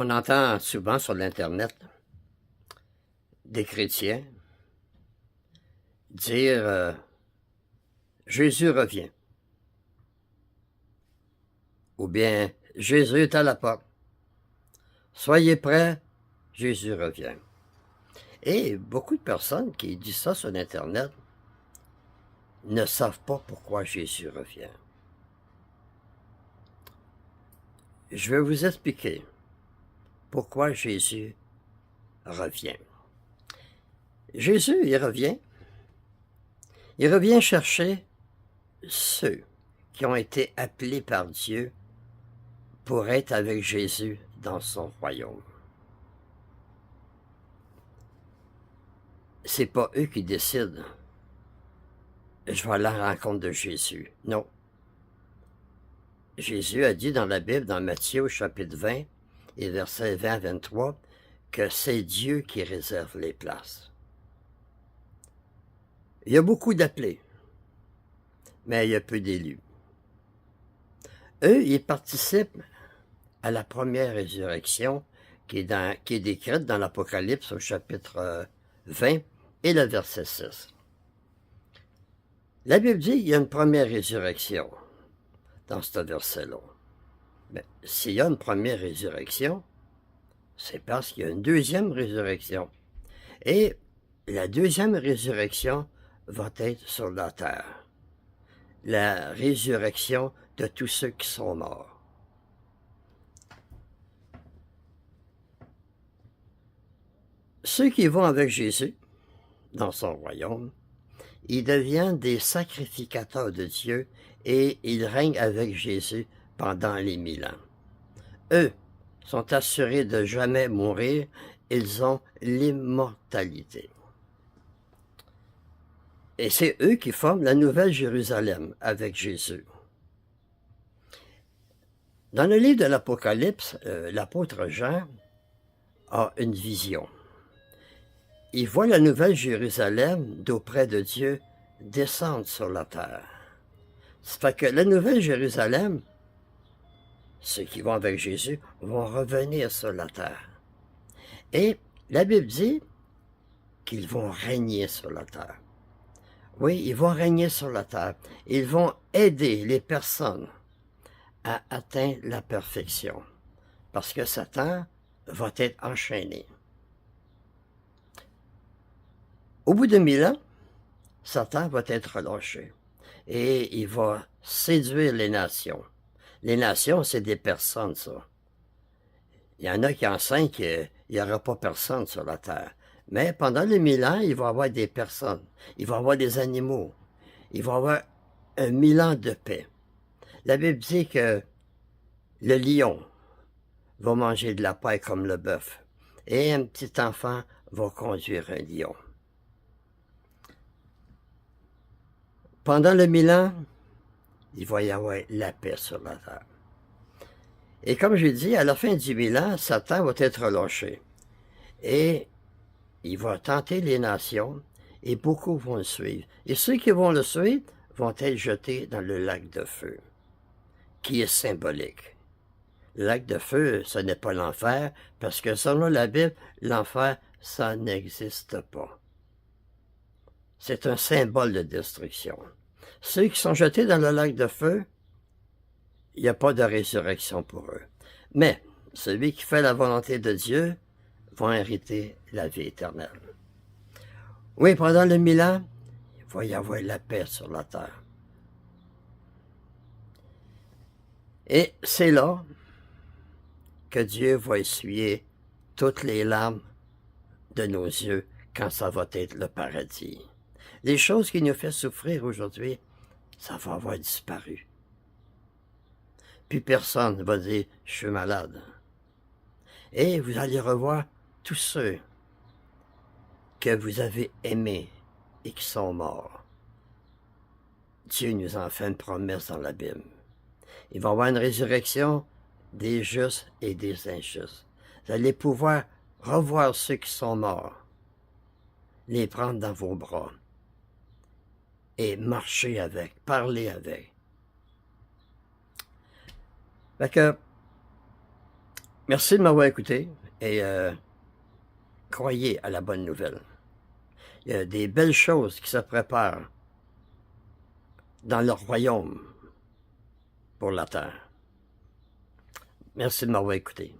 On entend souvent sur l'Internet des chrétiens dire Jésus revient ou bien Jésus est à la porte. Soyez prêts, Jésus revient. Et beaucoup de personnes qui disent ça sur l'Internet ne savent pas pourquoi Jésus revient. Je vais vous expliquer pourquoi Jésus revient. Jésus, il revient chercher ceux qui ont été appelés par Dieu pour être avec Jésus dans son royaume. C'est pas eux qui décident. Je vais à la rencontre de Jésus. Non. Jésus a dit dans la Bible, dans Matthieu au chapitre 20 et versets 20 à 23, que c'est Dieu qui réserve les places. Il y a beaucoup d'appelés, mais il y a peu d'élus. Eux, ils participent à la première résurrection qui est décrite dans l'Apocalypse au chapitre 20 et le verset 6. La Bible dit qu'il y a une première résurrection dans ce verset-là. Mais s'il y a une première résurrection, c'est parce qu'il y a une deuxième résurrection. Et la deuxième résurrection va être sur la terre. La résurrection de tous ceux qui sont morts. Ceux qui vont avec Jésus dans son royaume, ils deviennent des sacrificateurs de Dieu et ils règnent avec Jésus pendant les 1000 ans. Eux sont assurés de jamais mourir, ils ont l'immortalité. Et c'est eux qui forment la Nouvelle Jérusalem avec Jésus. Dans le livre de l'Apocalypse, l'apôtre Jean a une vision. Il voit la Nouvelle Jérusalem d'auprès de Dieu descendre sur la terre. Ça fait que la Nouvelle Jérusalem, ceux qui vont avec Jésus, vont revenir sur la terre. Et la Bible dit qu'ils vont régner sur la terre. Oui, ils vont régner sur la terre. Ils vont aider les personnes à atteindre la perfection. Parce que Satan va être enchaîné. Au bout de 1000 ans, Satan va être relâché et il va séduire les nations. Les nations, c'est des personnes, ça. Il y en a qui enseignent qu'il n'y aura pas personne sur la terre. Mais pendant les 1000 ans, il va y avoir des personnes. Il va y avoir des animaux. Il va y avoir 1000 ans de paix. La Bible dit que le lion va manger de la paille comme le bœuf. Et un petit enfant va conduire un lion. Pendant le 1000 ans, il va y avoir la paix sur la terre. Et comme j'ai dit, à la fin du 1000 ans, Satan va être relâché. Et il va tenter les nations, et beaucoup vont le suivre. Et ceux qui vont le suivre vont être jetés dans le lac de feu, qui est symbolique. Le lac de feu, ce n'est pas l'enfer, parce que selon la Bible, l'enfer, ça n'existe pas. C'est un symbole de destruction. Ceux qui sont jetés dans le lac de feu, il n'y a pas de résurrection pour eux. Mais celui qui fait la volonté de Dieu va hériter la vie éternelle. Oui, pendant le 1000 ans, il va y avoir la paix sur la terre. Et c'est là que Dieu va essuyer toutes les larmes de nos yeux quand ça va être le paradis. Les choses qui nous font souffrir aujourd'hui, ça va avoir disparu. Puis personne ne va dire « je suis malade ». Et vous allez revoir tous ceux que vous avez aimés et qui sont morts. Dieu nous en fait une promesse dans la Bible. Il va y avoir une résurrection des justes et des injustes. Vous allez pouvoir revoir ceux qui sont morts, les prendre dans vos bras et marcher avec, parler avec. Fait que Merci de m'avoir écouté et croyez à la bonne nouvelle. Il y a des belles choses qui se préparent dans leur royaume pour la terre. Merci de m'avoir écouté.